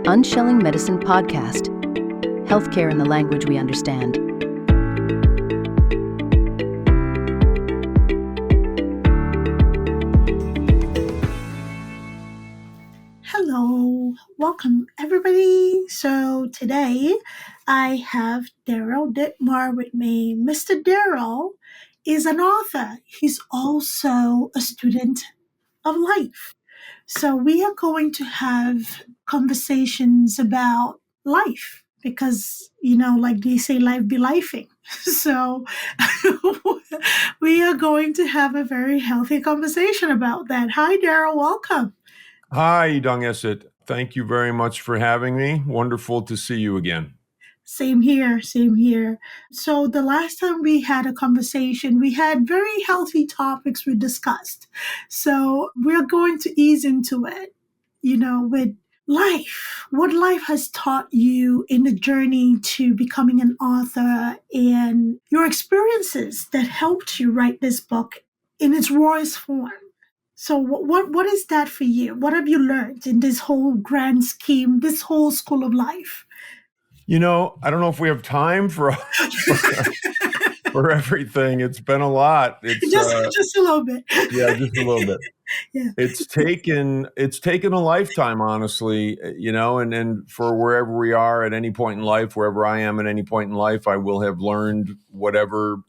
Unshelling Medicine Podcast. Healthcare in the language we understand. Hello, welcome everybody. So today I have Darryl Dittmer with me. Mr. Daryl is an author. He's also a student of life. So we are going to have conversations about life because, like they say, life be lifing. So we are going to have a very healthy conversation about that. Hi, Daryl. Welcome. Hi, Dong Esit. Thank you very much for having me. Wonderful to see you again. Same here, same here. So the last time we had a conversation, we had very healthy topics we discussed. So we're going to ease into it, with life, what life has taught you in the journey to becoming an author and your experiences that helped you write this book in its rawest form. So what is that for you? What have you learned in this whole grand scheme, this whole school of life? I don't know if we have time for everything. It's been a lot. It's just a little bit. Yeah, just a little bit. Yeah. It's taken a lifetime, honestly, and for wherever we are at any point in life, wherever I am at any point in life, I will have learned whatever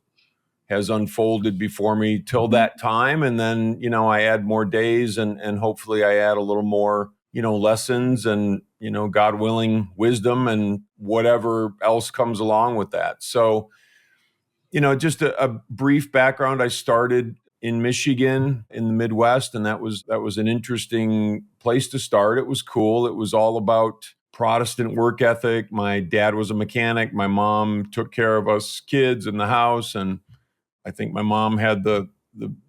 has unfolded before me till that time. And then, I add more days and hopefully I add a little more, lessons and, God willing, wisdom and whatever else comes along with that. So, just a brief background. I started in Michigan in the Midwest, and that was an interesting place to start. It was cool. It was all about Protestant work ethic. My dad was a mechanic. My mom took care of us kids in the house, and I think my mom had the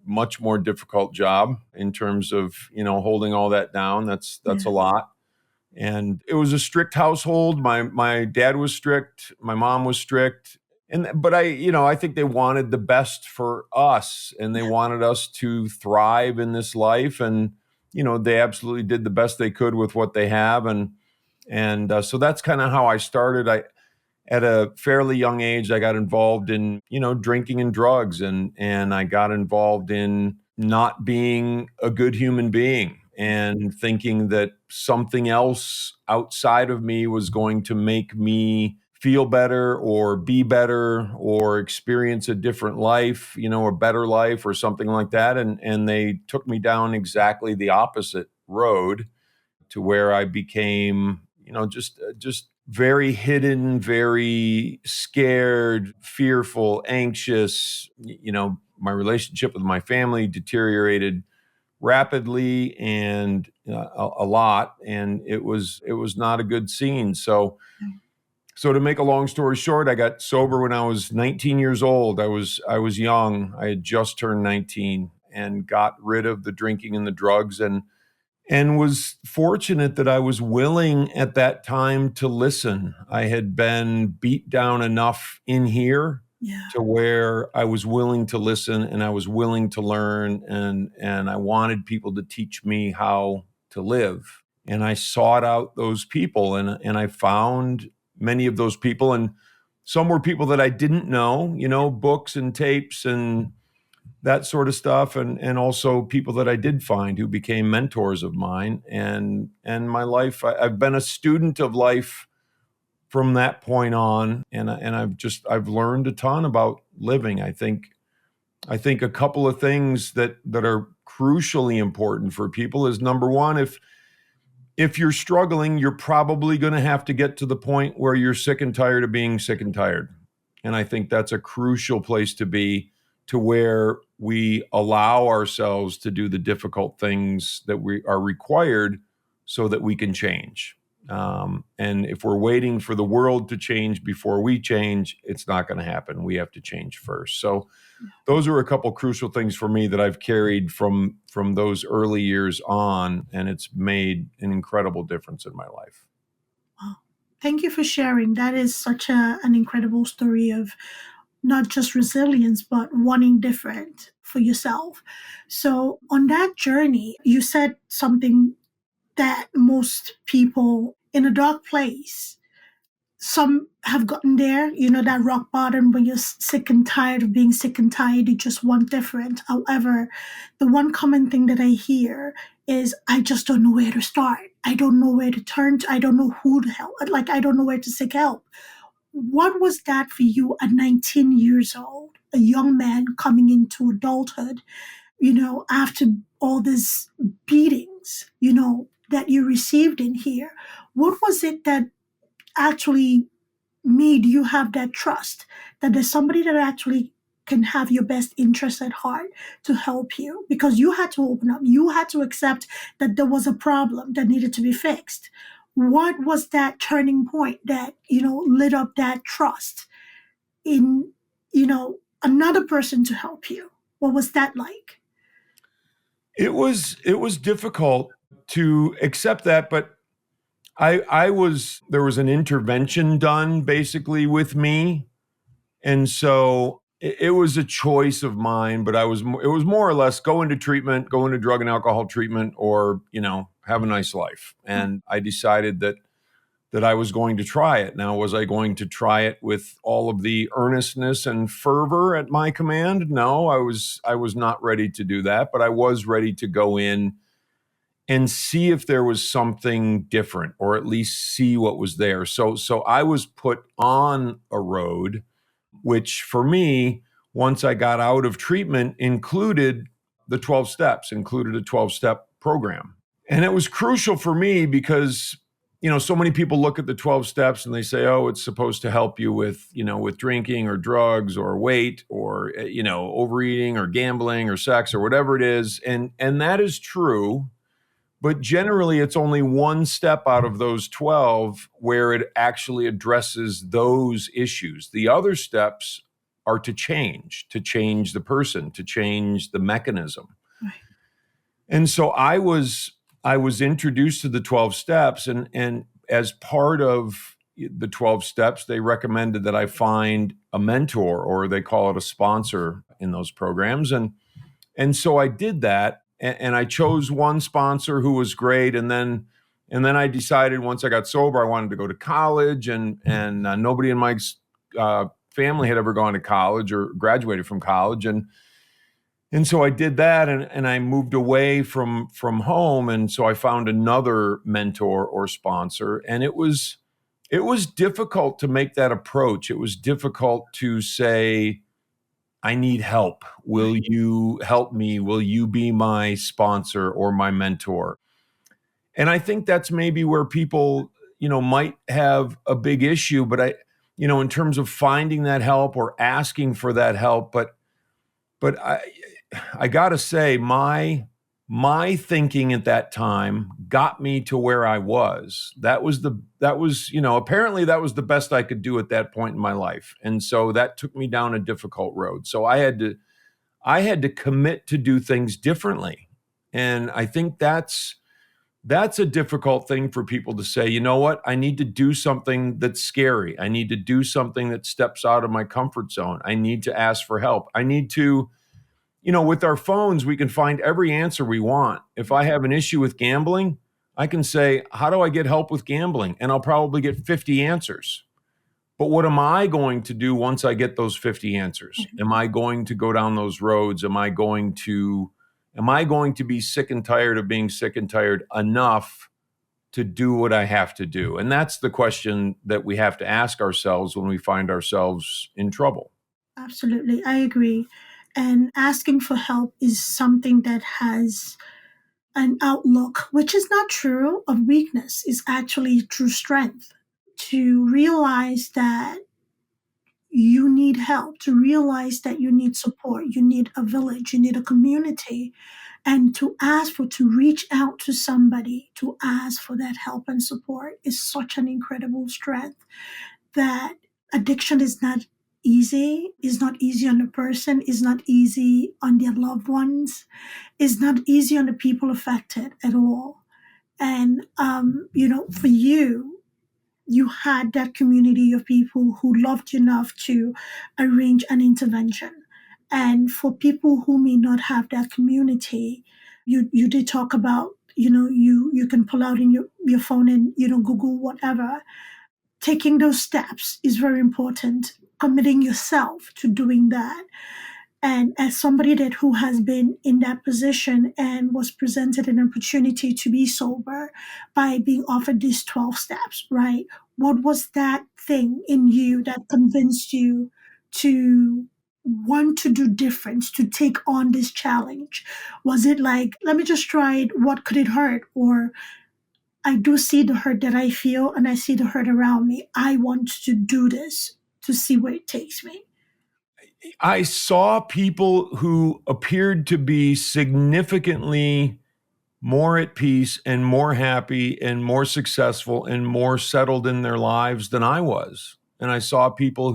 much more difficult job in terms of, holding all that down. That's a lot. And it was a strict household. My dad was strict. My mom was strict. But I think they wanted the best for us and they wanted us to thrive in this life. And, they absolutely did the best they could with what they have. And so that's kind of how I started. At a fairly young age, I got involved in, drinking and drugs, and I got involved in not being a good human being and thinking that something else outside of me was going to make me feel better or be better or experience a different life, a better life or something like that. And they took me down exactly the opposite road to where I became, just very hidden, very scared, fearful, anxious. My relationship with my family deteriorated rapidly and a lot, and it was not a good scene. So to make a long story short, I got sober when I was 19 years old. I was young. I had just turned 19 and got rid of the drinking and the drugs and was fortunate that I was willing at that time to listen. I had been beat down enough in here to where I was willing to listen and I was willing to learn and I wanted people to teach me how to live. And I sought out those people and I found many of those people, and some were people that I didn't know, books and tapes and that sort of stuff, and also people that I did find who became mentors of mine. And my life, I've been a student of life from that point on, and I've learned a ton about living. I think a couple of things that are crucially important for people is, number one, if you're struggling, you're probably going to have to get to the point where you're sick and tired of being sick and tired. And I think that's a crucial place to be, to where we allow ourselves to do the difficult things that we are required so that we can change. And if we're waiting for the world to change before we change, it's not going to happen. We have to change first. So those are a couple crucial things for me that I've carried from those early years on, and it's made an incredible difference in my life. Wow. Thank you for sharing. That is such an incredible story of not just resilience, but wanting different for yourself. So on that journey, you said something that most people in a dark place. Some have gotten there, that rock bottom when you're sick and tired of being sick and tired. You just want different. However, the one common thing that I hear is, I just don't know where to start. I don't know where to turn to. I don't know who to help. Like, I don't know where to seek help. What was that for you at 19 years old, a young man coming into adulthood, after all these beatings, that you received in here? What was it that actually made you have that trust that there's somebody that actually can have your best interest at heart to help you? Because you had to open up, you had to accept that there was a problem that needed to be fixed. What was that turning point that, lit up that trust in, another person to help you? What was that like? It was difficult to accept that, but there was an intervention done basically with me. And so it was a choice of mine, but it was more or less go into treatment, go into drug and alcohol treatment, or, have a nice life. And I decided that I was going to try it. Now, was I going to try it with all of the earnestness and fervor at my command? No, I was not ready to do that, but I was ready to go in and see if there was something different, or at least see what was there. So I was put on a road, which for me, once I got out of treatment, included the 12 steps, included a 12-step program. And it was crucial for me because, so many people look at the 12 steps and they say, oh, it's supposed to help you with, with drinking or drugs or weight or, overeating or gambling or sex or whatever it is. And that is true. But generally, it's only one step out of those 12 where it actually addresses those issues. The other steps are to change the person, to change the mechanism. Right. And so I was introduced to the 12 steps, and as part of the 12 steps, they recommended that I find a mentor, or they call it a sponsor in those programs. And so I did that. And I chose one sponsor who was great, and then I decided once I got sober, I wanted to go to college, and nobody in my family had ever gone to college or graduated from college, and so I did that, and I moved away from home, and so I found another mentor or sponsor, and it was difficult to make that approach. It was difficult to say, I need help. Will you help me? Will you be my sponsor or my mentor? And I think that's maybe where people, might have a big issue, but in terms of finding that help or asking for that help, but I got to say my thinking at that time got me to where I was. Apparently that was the best I could do at that point in my life. And so that took me down a difficult road. So I had to commit to do things differently. And I think that's a difficult thing for people to say, you know what? I need to do something that's scary. I need to do something that steps out of my comfort zone. I need to ask for help. I need to, with our phones, we can find every answer we want. If I have an issue with gambling, I can say, how do I get help with gambling? And I'll probably get 50 answers. But what am I going to do once I get those 50 answers? Mm-hmm. Am I going to go down those roads? Am I going to be sick and tired of being sick and tired enough to do what I have to do? And that's the question that we have to ask ourselves when we find ourselves in trouble. Absolutely. I agree. And asking for help is something that has an outlook, which is not true of weakness, is actually true strength. To realize that you need help, to realize that you need support, you need a village, you need a community, and to reach out to somebody, to ask for that help and support is such an incredible strength. That addiction is not easy, is not easy on the person, is not easy on their loved ones, is not easy on the people affected at all. And, for you had that community of people who loved you enough to arrange an intervention. And for people who may not have that community, you did talk about you can pull out in your phone and Google whatever. Taking those steps is very important. Committing yourself to doing that. And as somebody that who has been in that position and was presented an opportunity to be sober by being offered these 12 steps, right? What was that thing in you that convinced you to want to do different, to take on this challenge? Was it like, let me just try it, what could it hurt? Or I do see the hurt that I feel and I see the hurt around me. I want to do this to see where it takes me. I saw people who appeared to be significantly more at peace and more happy and more successful and more settled in their lives than I was. And I saw people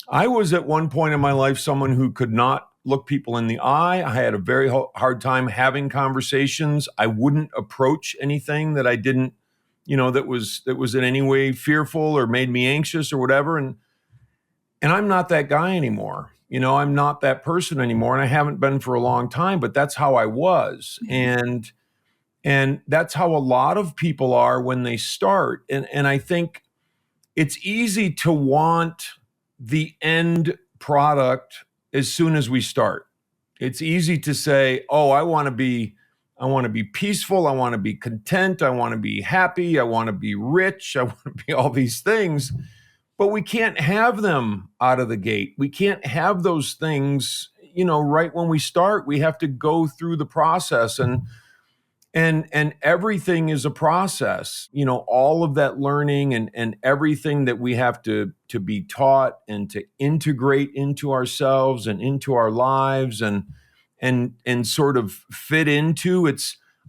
I was at one point in my life someone who could not look people in the eye. I had a very hard time having conversations. I wouldn't approach anything that I didn't, that was in any way fearful or made me anxious or whatever. And I'm not that guy anymore. I'm not that person anymore. And I haven't been for a long time, but that's how I was. And that's how a lot of people are when they start. And I think it's easy to want the end product as soon as we start. It's easy to say, oh, I want to be peaceful. I want to be content. I want to be happy. I want to be rich. I want to be all these things. But we can't have them out of the gate. We can't have those things, right when we start. We have to go through the process, and everything is a process. All of that learning and everything that we have to be taught and to integrate into ourselves and into our lives and sort of fit into.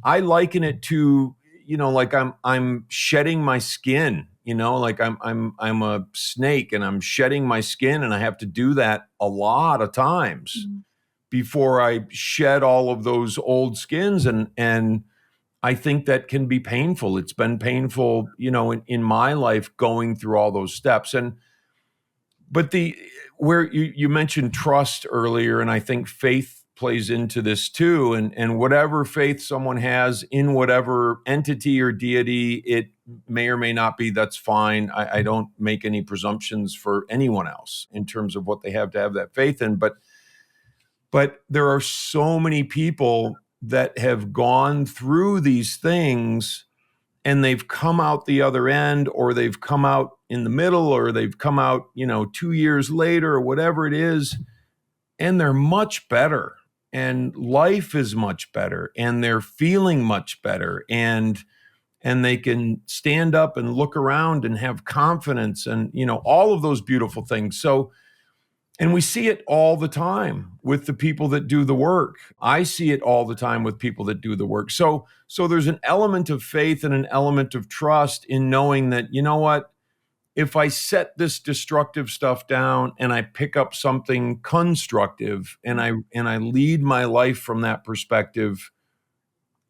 I liken it to, like I'm shedding my skin. Like I'm a snake and I'm shedding my skin, and I have to do that a lot of times before I shed all of those old skins. And I think that can be painful. It's been painful, in my life going through all those steps. But where you mentioned trust earlier, and I think faith plays into this too. And whatever faith someone has in whatever entity or deity it may or may not be, that's fine. I don't make any presumptions for anyone else in terms of what they have to have that faith in. But there are so many people that have gone through these things and they've come out the other end, or they've come out in the middle, or they've come out, 2 years later or whatever it is, and they're much better, and life is much better, and they're feeling much better, and they can stand up and look around and have confidence and, all of those beautiful things. So, and we see it all the time with the people that do the work. I see it all the time with people that do the work. So there's an element of faith and an element of trust in knowing that, you know what, if I set this destructive stuff down and I pick up something constructive and I lead my life from that perspective,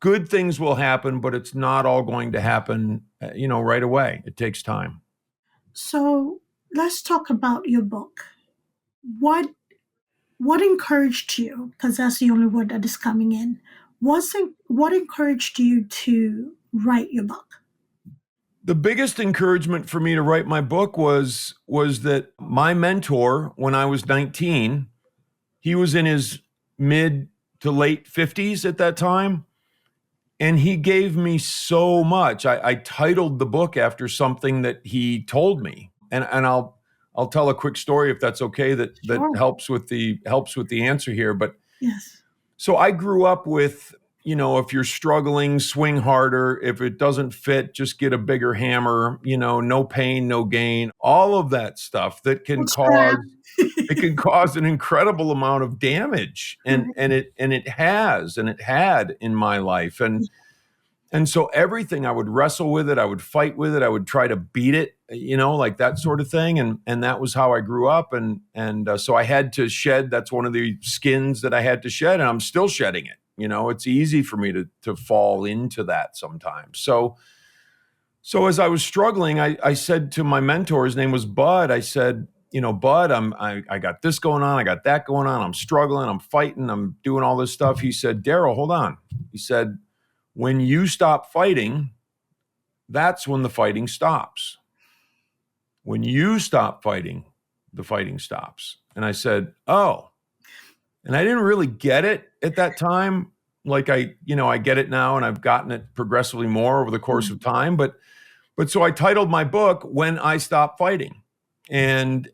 good things will happen, but it's not all going to happen, right away. It takes time. So let's talk about your book. What encouraged you? Because that's the only word that is coming in. What encouraged you to write your book? The biggest encouragement for me to write my book was that my mentor, when I was 19, he was in his mid to late 50s at that time, and he gave me so much. I titled the book after something that he told me, and I'll tell a quick story if that's okay. That Sure. helps with the answer here. But Yes. so I grew up with, if you're struggling, swing harder. If it doesn't fit, just get a bigger hammer. No pain, no gain. All of that stuff that can cause an incredible amount of damage, and it had in my life, and so everything, I would wrestle with it, I would fight with it, I would try to beat it, like that sort of thing, and that was how I grew up, and so I had to shed. That's one of the skins that I had to shed, and I'm still shedding it. It's easy for me to fall into that sometimes. So as I was struggling, I said to my mentor, his name was Bud, I said, Bud, I got this going on, I got that going on, I'm struggling, I'm fighting, I'm doing all this stuff. He said, Daryl, hold on. He said, when you stop fighting, that's when the fighting stops. When you stop fighting, the fighting stops. And I said, oh, and I didn't really get it at that time. Like I get it now, and I've gotten it progressively more over the course of time. But so I titled my book "When I Stopped Fighting," and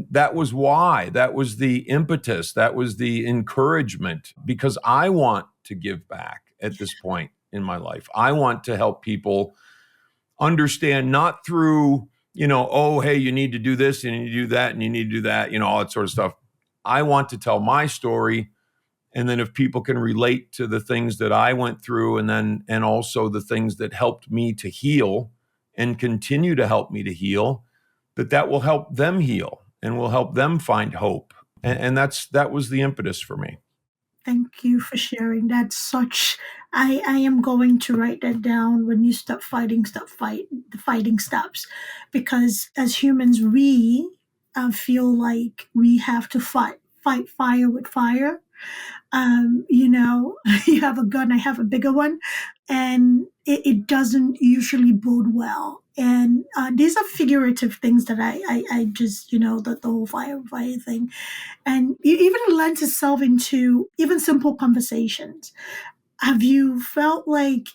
that was why. That was the impetus. That was the encouragement, because I want to give back at this point in my life. I want to help people understand, not through, oh, hey, you need to do this, and you need to do that, and you need to do that, all that sort of stuff. I want to tell my story. And then if people can relate to the things that I went through, and also the things that helped me to heal and continue to help me to heal, that will help them heal and will help them find hope. And that was the impetus for me. Thank you for sharing. That's such. I am going to write that down. When you stop fighting, the fighting stops. Because as humans, we feel like we have to fight fire with fire. You have a gun, I have a bigger one, and it doesn't usually bode well. And these are figurative things that I just, the whole fire thing. And it even lends itself into even simple conversations. Have you felt like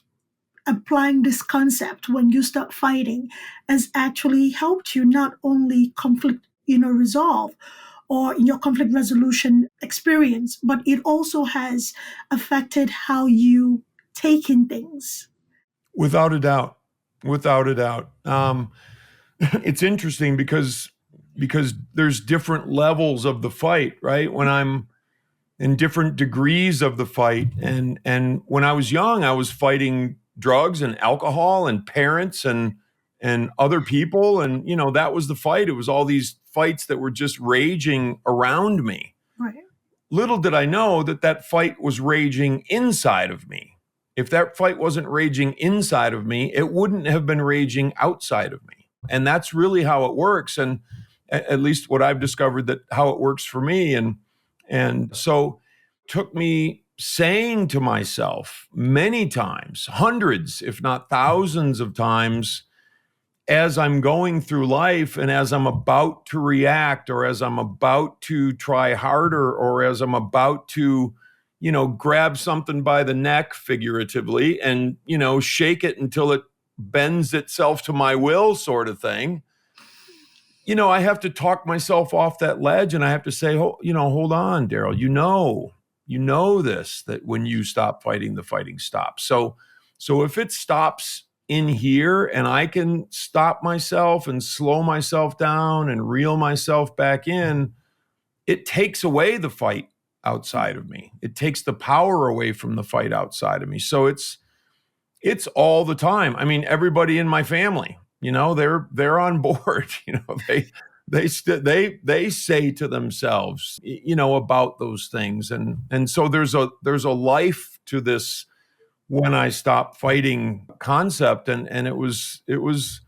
applying this concept when you start fighting has actually helped you not only conflict, resolve, or in your conflict resolution experience, but it also has affected how you take in things? Without a doubt. Without a doubt. It's interesting because there's different levels of the fight, right? When I'm in different degrees of the fight. And when I was young, I was fighting drugs and alcohol and parents and other people. And, that was the fight. It was all these fights that were just raging around me. Right. Little did I know that fight was raging inside of me. If that fight wasn't raging inside of me, it wouldn't have been raging outside of me. And that's really how it works. And at least what I've discovered, that how it works for me. And so it took me saying to myself many times, hundreds, if not thousands of times, as I'm going through life and as I'm about to react, or as I'm about to try harder, or as I'm about to, grab something by the neck, figuratively, and, shake it until it bends itself to my will, sort of thing. I have to talk myself off that ledge, and I have to say, hold on, Daryl, you know this, that when you stop fighting, the fighting stops. So if it stops in here, and I can stop myself and slow myself down and reel myself back in, it takes away the fight outside of me. It takes the power away from the fight outside of me. So it's all the time. I mean, everybody in my family, they're on board. They say to themselves, about those things. And so there's a life to this "when I stop fighting" concept. And it was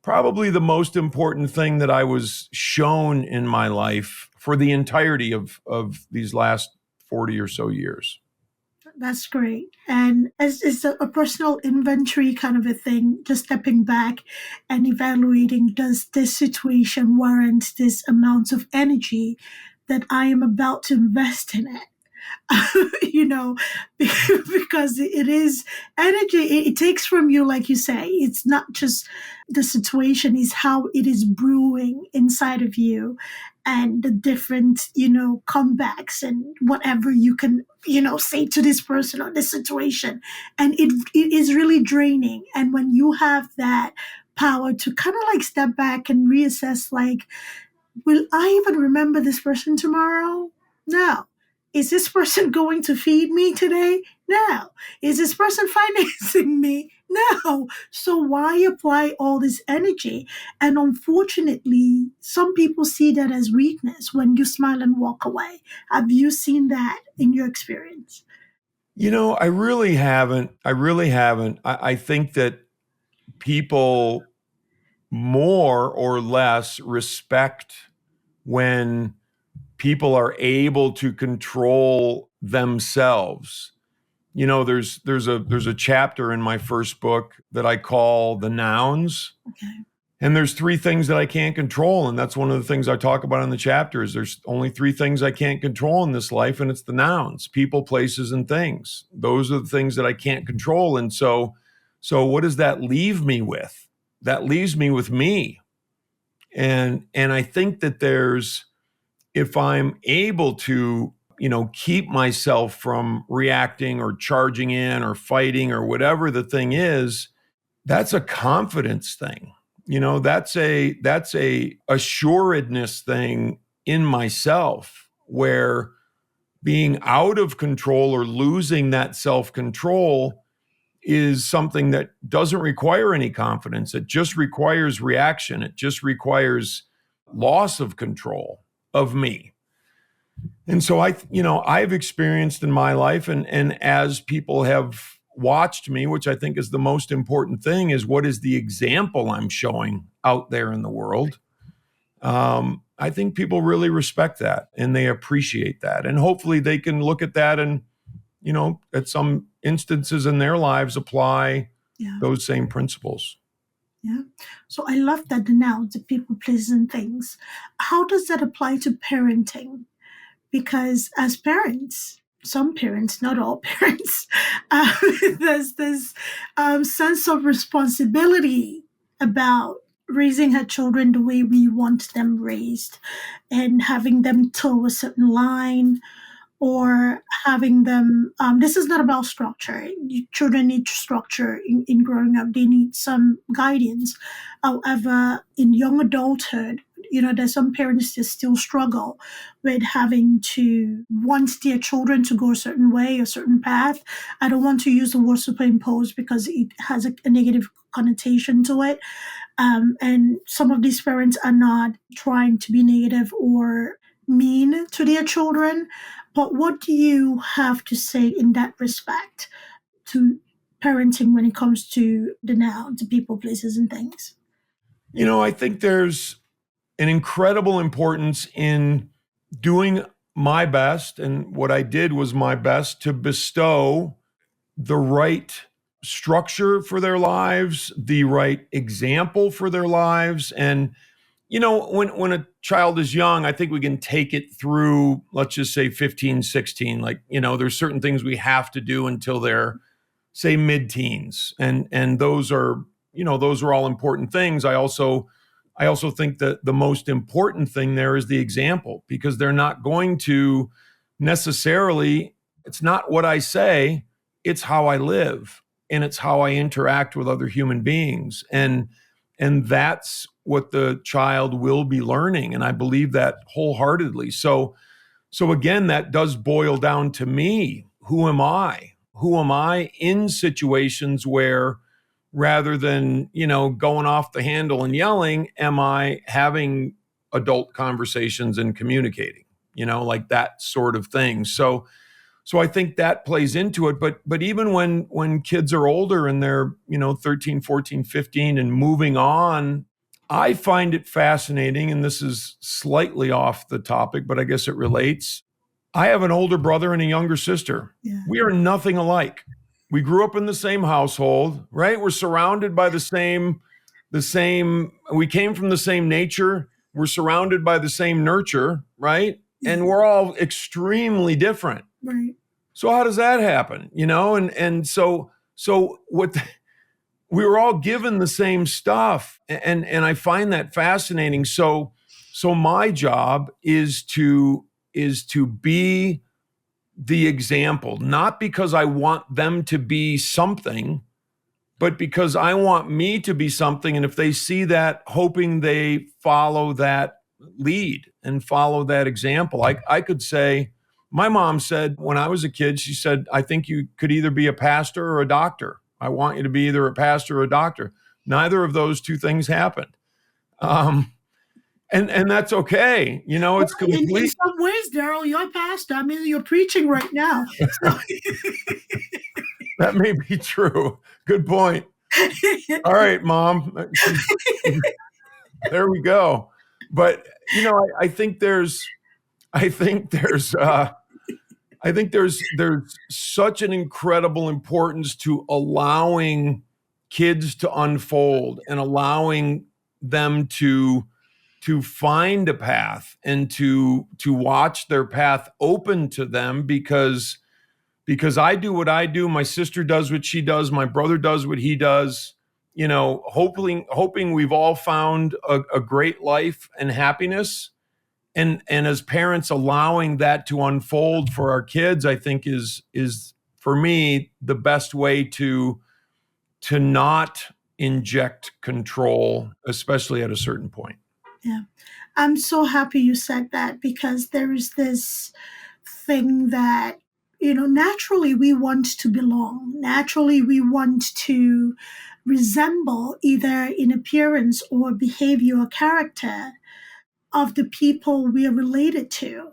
probably the most important thing that I was shown in my life for the entirety of these last 40 or so years. That's great. And as it's a personal inventory kind of a thing, just stepping back and evaluating, does this situation warrant this amount of energy that I am about to invest in it? Because it is energy. It takes from you, like you say. It's not just the situation, is how it is brewing inside of you, and the different, comebacks and whatever you can, say to this person or this situation. And it is really draining. And when you have that power to kind of like step back and reassess, like, will I even remember this person tomorrow? No. Is this person going to feed me today? No. Is this person financing me? No. So why apply all this energy? And unfortunately, some people see that as weakness when you smile and walk away. Have you seen that in your experience? I really haven't. I think that people more or less respect when people are able to control themselves. there's a chapter in my first book that I call the nouns. Okay. And there's three things that I can't control. And that's one of the things I talk about in the chapter is there's only three things I can't control in this life. And it's the nouns, people, places, and things. Those are the things that I can't control. And so what does that leave me with? That leaves me with me. And I think that if I'm able to, keep myself from reacting or charging in or fighting or whatever the thing is, that's a confidence thing. That's a assuredness thing in myself, where being out of control or losing that self-control is something that doesn't require any confidence. It just requires reaction. It just requires loss of control of me. And so I've experienced in my life, and as people have watched me, which I think is the most important thing, is what is the example I'm showing out there in the world. I think people really respect that and they appreciate that. And hopefully they can look at that and, at some instances in their lives, apply those same principles. Yeah. So I love that now, the people, places, and things. How does that apply to parenting? Because as parents, some parents, not all parents, there's this sense of responsibility about raising our children the way we want them raised, and having them toe a certain line, or having them, this is not about structure. Children need structure in growing up. They need some guidance. However, in young adulthood, there's some parents that still struggle with having to want their children to go a certain way, a certain path. I don't want to use the word superimpose because it has a negative connotation to it. And some of these parents are not trying to be negative or mean to their children. But what do you have to say in that respect to parenting when it comes to the nouns, the people, places, and things? I think there's an incredible importance in doing my best. And what I did was my best to bestow the right structure for their lives, the right example for their lives. And when a child is young, I think we can take it through, let's just say 15, 16. Like, there's certain things we have to do until they're, say, mid-teens. And those are all important things. I also think that the most important thing there is the example, because they're not going to necessarily, it's not what I say, it's how I live, and it's how I interact with other human beings. And that's what the child will be learning. And I believe that wholeheartedly. So again, that does boil down to me. Who am I? Who am I in situations where, rather than, going off the handle and yelling, am I having adult conversations and communicating, like that sort of thing. So I think that plays into it. But even when kids are older and they're, 13, 14, 15 and moving on, I find it fascinating, and this is slightly off the topic, but I guess it relates. I have an older brother and a younger sister. Yeah. We are nothing alike. We grew up in the same household, right? We're surrounded by the same, we came from the same nature. We're surrounded by the same nurture, right? And we're all extremely different. Right. So how does that happen? And so we were all given the same stuff. And I find that fascinating. So my job is to be the example, not because I want them to be something, but because I want me to be something. And if they see that, hoping they follow that lead and follow that example. I could say, my mom said when I was a kid, she said, I think you could either be a pastor or a doctor. I want you to be either a pastor or a doctor. Neither of those two things happened. And that's okay. It's complete. In some ways, Daryl, you're a pastor. I mean, you're preaching right now. So. That may be true. Good point. All right, Mom. There we go. But I think there's I think there's such an incredible importance to allowing kids to unfold and allowing them to find a path and to watch their path open to them, because I do what I do, my sister does what she does, my brother does what he does, hoping we've all found a great life and happiness. And as parents, allowing that to unfold for our kids, I think is for me the best way to not inject control, especially at a certain point. Yeah. I'm so happy you said that, because there is this thing that, naturally we want to belong. Naturally we want to resemble, either in appearance or behavior or character, of the people we are related to.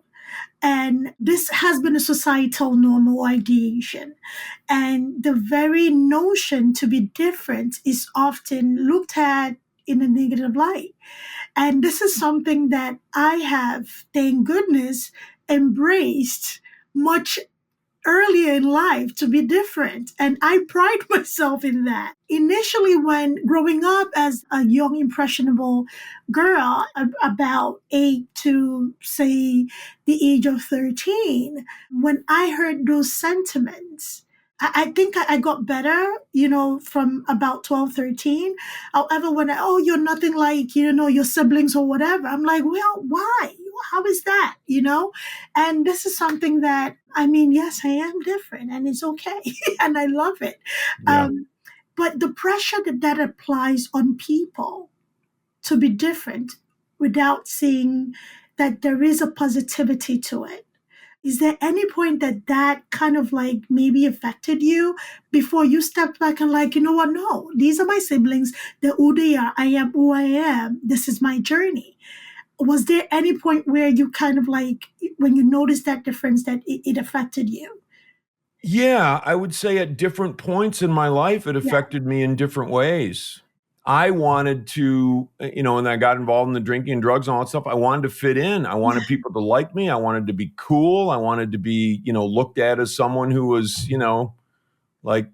And this has been a societal normal ideation. And the very notion to be different is often looked at in a negative light. And this is something that I have, thank goodness, embraced much earlier in life, to be different. And I pride myself in that. Initially, when growing up as a young, impressionable girl, about 8 to, say, the age of 13, when I heard those sentiments, I think I got better, from about 12, 13. However, oh, you're nothing like, your siblings or whatever, I'm like, well, why? How is that? And this is something that, yes, I am different and it's okay. And I love it. Yeah. But the pressure that applies on people to be different without seeing that there is a positivity to it. Is there any point that kind of like maybe affected you before you stepped back and like, you know what? No, these are my siblings. They're who they are. I am who I am. This is my journey. Was there any point where you kind of like, when you noticed that difference, that it affected you? Yeah, I would say at different points in my life, it Yeah. affected me in different ways. I wanted to, and I got involved in the drinking and drugs and all that stuff. I wanted to fit in. I wanted people to like me. I wanted to be cool. I wanted to be, looked at as someone who was, like,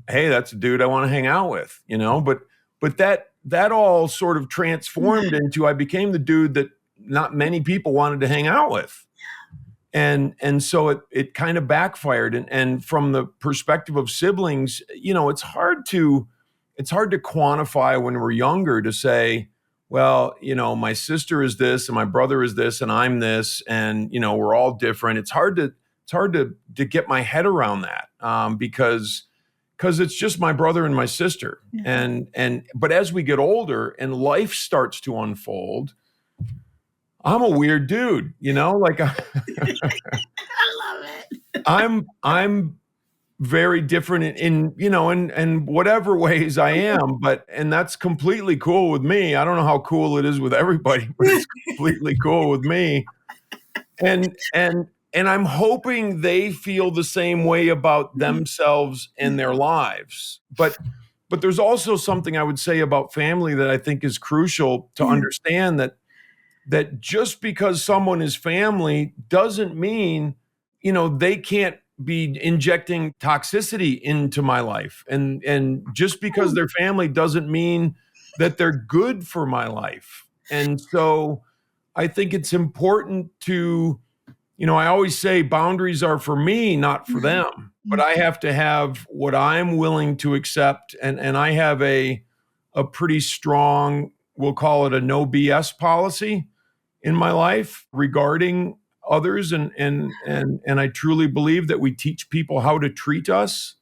hey, that's a dude I want to hang out with, but that all sort of transformed into, I became the dude that not many people wanted to hang out with. And so it kind of backfired. And from the perspective of siblings, it's hard to quantify when we're younger, to say, well, my sister is this and my brother is this and I'm this, and we're all different. It's hard to get my head around that, because it's just my brother and my sister. Yeah. But as we get older and life starts to unfold, I'm a weird dude, like I love it. I'm very different in whatever ways I am, and that's completely cool with me. I don't know how cool it is with everybody, but it's completely cool with me. And I'm hoping they feel the same way about themselves and their lives. But there's also something I would say about family that I think is crucial to understand, that just because someone is family doesn't mean, they can't be injecting toxicity into my life. And just because they're family doesn't mean that they're good for my life. And so I think it's important to, I always say boundaries are for me, not for them. But I have to have what I'm willing to accept. And I have a pretty strong, we'll call it a no BS policy in my life regarding others. And I truly believe that we teach people how to treat us.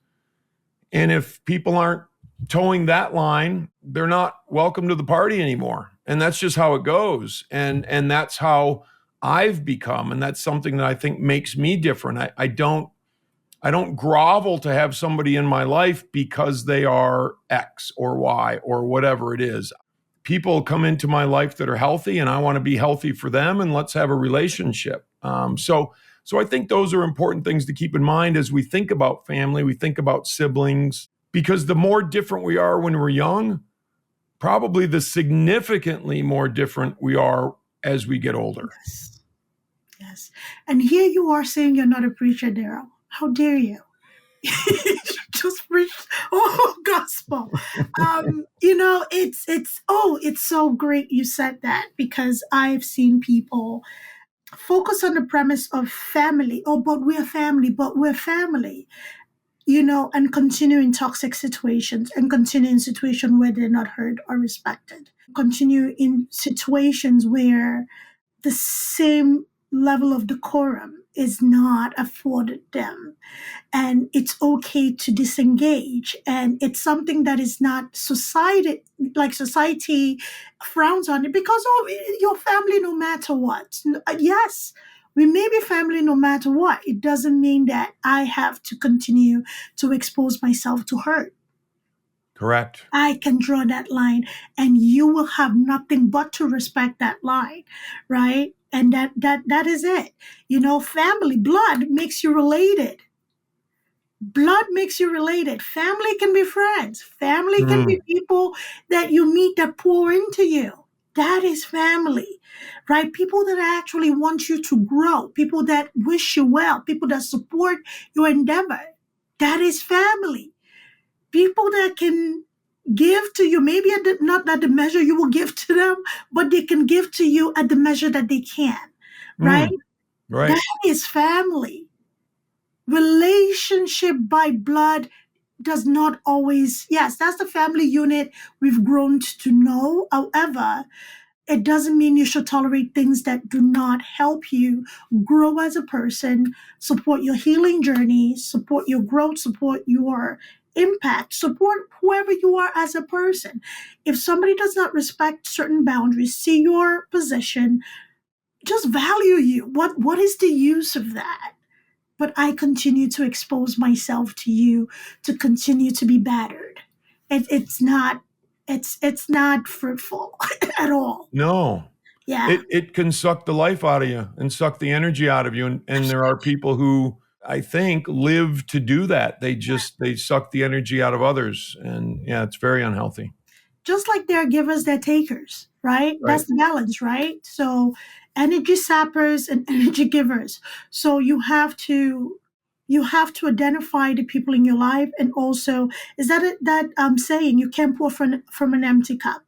And if people aren't towing that line, they're not welcome to the party anymore. And that's just how it goes. And that's how I've become. And that's something that I think makes me different. I don't grovel to have somebody in my life because they are X or Y or whatever it is. People come into my life that are healthy, and I want to be healthy for them, and let's have a relationship. So I think those are important things to keep in mind as we think about family, we think about siblings, because the more different we are when we're young, probably the significantly more different we are as we get older. Yes. And here you are saying you're not a preacher, Daryl. How dare you? Just preach gospel. It's so great you said that, because I've seen people focus on the premise of family. Oh, but we're family, and continue in toxic situations, and continue in situations where they're not heard or respected. Continue in situations where the same level of decorum is not afforded them, and it's okay to disengage, and it's something that is not society frowns on it, because your family no matter what. Yes, we may be family no matter what. It doesn't mean that I have to continue to expose myself to hurt. Correct. I can draw that line, and you will have nothing but to respect that line, right? And that is it. Family blood makes you related. Blood makes you related. Family can be friends. Family can be people that you meet that pour into you. That is family, right? People that actually want you to grow, people that wish you well, people that support your endeavor. That is family. People that can give to you, maybe not at the measure you will give to them, but they can give to you at the measure that they can, right? Right. That is family. Relationship by blood does not always, yes, that's the family unit we've grown to know. However, it doesn't mean you should tolerate things that do not help you grow as a person, support your healing journey, support your growth, support your impact, support whoever you are as a person. If somebody does not respect certain boundaries, see your position, just value you. What is the use of that? But I continue to expose myself to you, to continue to be battered. It's not fruitful at all. No. Yeah. It can suck the life out of you and suck the energy out of you. And there are people who, I think, live to do that. They suck the energy out of others. And yeah, it's very unhealthy. Just like there are givers, they're takers, right? Right. That's the balance, right? So energy sappers and energy givers. So you have to identify the people in your life, and also, is that saying you can't pour from an empty cup.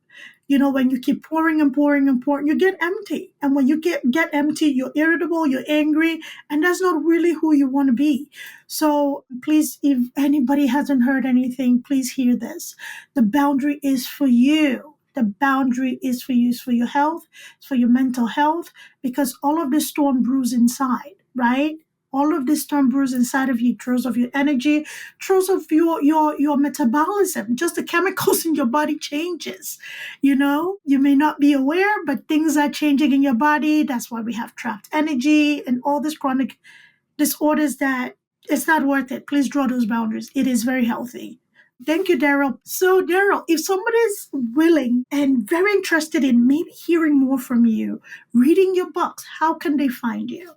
When you keep pouring and pouring and pouring, you get empty. And when you get empty, you're irritable, you're angry, and that's not really who you want to be. So please, if anybody hasn't heard anything, please hear this. The boundary is for you. The boundary is for you. It's for your health. It's for your mental health, because all of the storm brews inside, right? All of this storm brews inside of you, throws of your energy, throws of your metabolism. Just the chemicals in your body changes. You may not be aware, but things are changing in your body. That's why we have trapped energy and all these chronic disorders that it's not worth it. Please draw those boundaries. It is very healthy. Thank you, Daryl. So, Daryl, if somebody's willing and very interested in maybe hearing more from you, reading your books, how can they find you?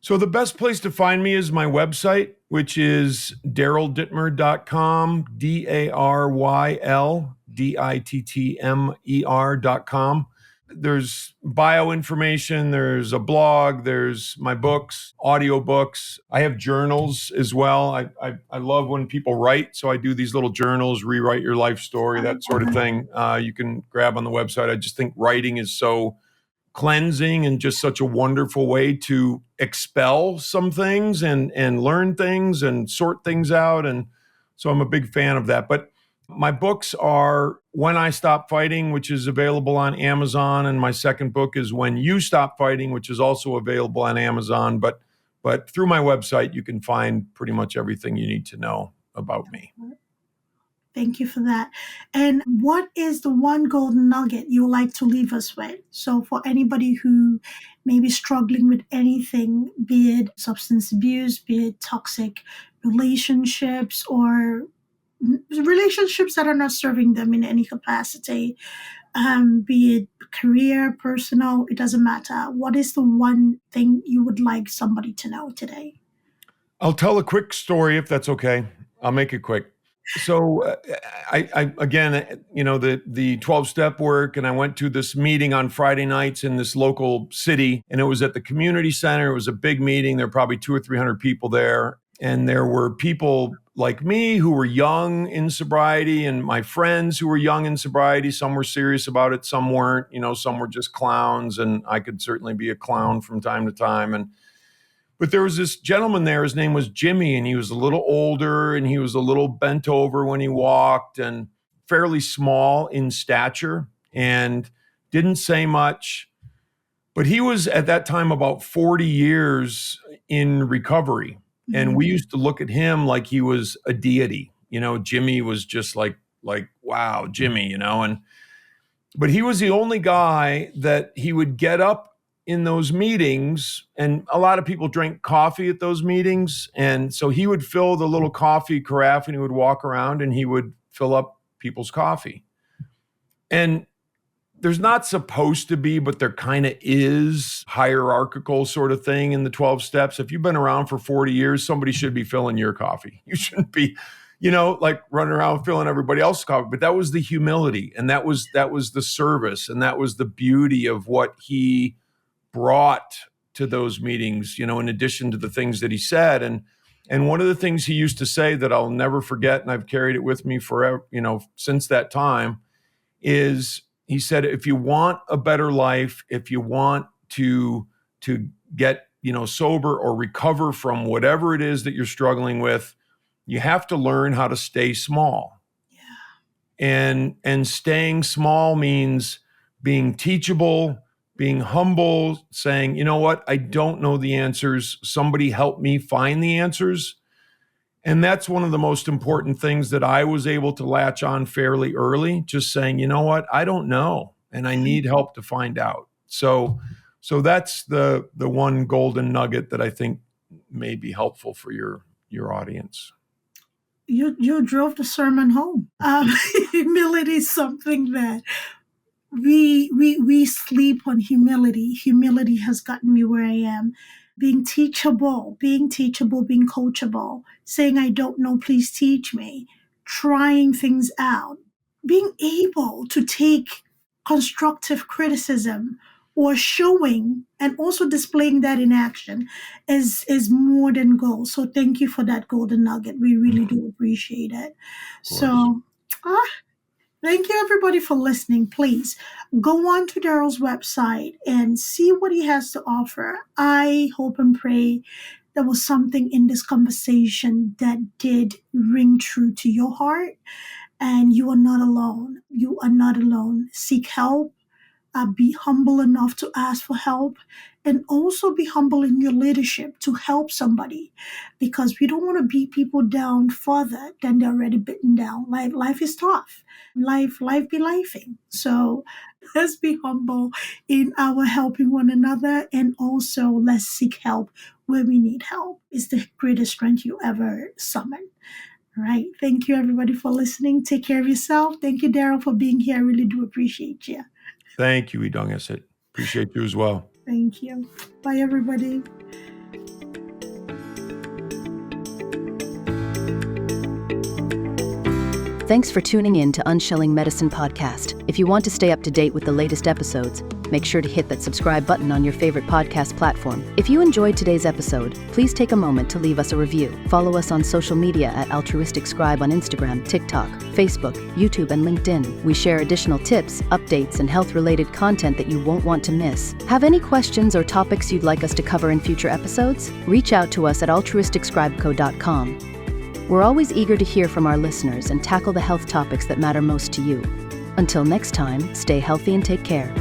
So the best place to find me is my website, which is daryldittmer.com, DarylDittmer.com. There's bio information, there's a blog, there's my books, audiobooks. I have journals as well. I love when people write, so I do these little journals, rewrite your life story, that sort of thing. You can grab on the website. I just think writing is so cleansing and just such a wonderful way to expel some things and learn things and sort things out. And so I'm a big fan of that. But my books are When I Stop Fighting, which is available on Amazon. And my second book is When You Stop Fighting, which is also available on Amazon. But through my website, you can find pretty much everything you need to know about me. Thank you for that. And what is the one golden nugget you would like to leave us with? So for anybody who may be struggling with anything, be it substance abuse, be it toxic relationships, or relationships that are not serving them in any capacity, be it career, personal, it doesn't matter. What is the one thing you would like somebody to know today? I'll tell a quick story if that's okay. I'll make it quick. I again, the 12-step work, and I went to this meeting on Friday nights in this local city, and it was at the community center. It was a big meeting. There were probably 200 or 300 people there, and there were people like me who were young in sobriety, and my friends who were young in sobriety. Some were serious about it, some weren't. Some were just clowns, and I could certainly be a clown from time to time. But there was this gentleman there, his name was Jimmy, and he was a little older, and he was a little bent over when he walked, and fairly small in stature, and didn't say much. But he was at that time about 40 years in recovery. And we used to look at him like he was a deity. Jimmy was just like, wow, Jimmy, but he was the only guy that he would get up in those meetings, and a lot of people drank coffee at those meetings. And so he would fill the little coffee carafe, and he would walk around and he would fill up people's coffee. And there's not supposed to be, but there kind of is hierarchical sort of thing in the 12 steps. If you've been around for 40 years, somebody should be filling your coffee. You shouldn't be, like running around filling everybody else's coffee. But that was the humility, and that was the service, and that was the beauty of what he brought to those meetings, in addition to the things that he said. And one of the things he used to say that I'll never forget, and I've carried it with me forever, since that time, is he said, if you want a better life, if you want to get, sober or recover from whatever it is that you're struggling with, you have to learn how to stay small. Yeah. And staying small means being teachable, being humble, saying, you know what, I don't know the answers. Somebody help me find the answers. And that's one of the most important things that I was able to latch on fairly early, just saying, you know what, I don't know, and I need help to find out. So that's the one golden nugget that I think may be helpful for your audience. You drove the sermon home. Humility is something that we sleep on. Humility has gotten me where I am. Being teachable, being coachable, saying I don't know, please teach me, trying things out, being able to take constructive criticism or showing and also displaying that in action is more than gold. So thank you for that golden nugget. We really do appreciate it. So thank you, everybody, for listening. Please go on to Daryl's website and see what he has to offer. I hope and pray there was something in this conversation that did ring true to your heart. And you are not alone. You are not alone. Seek help. Be humble enough to ask for help, and also be humble in your leadership to help somebody, because we don't want to beat people down further than they're already beaten down. Life is tough. Life be lifing. So let's be humble in our helping one another, and also let's seek help where we need help. It's the greatest strength you ever summon. All right. Thank you, everybody, for listening. Take care of yourself. Thank you, Daryl, for being here. I really do appreciate you. Thank you, Idongesit. Appreciate you as well. Thank you. Bye, everybody. Thanks for tuning in to Unshelling Medicine Podcast. If you want to stay up to date with the latest episodes, make sure to hit that subscribe button on your favorite podcast platform. If you enjoyed today's episode, please take a moment to leave us a review. Follow us on social media at Altruistic Scribe on Instagram, TikTok, Facebook, YouTube, and LinkedIn. We share additional tips, updates, and health-related content that you won't want to miss. Have any questions or topics you'd like us to cover in future episodes? Reach out to us at altruisticscribeco.com. We're always eager to hear from our listeners and tackle the health topics that matter most to you. Until next time, stay healthy and take care.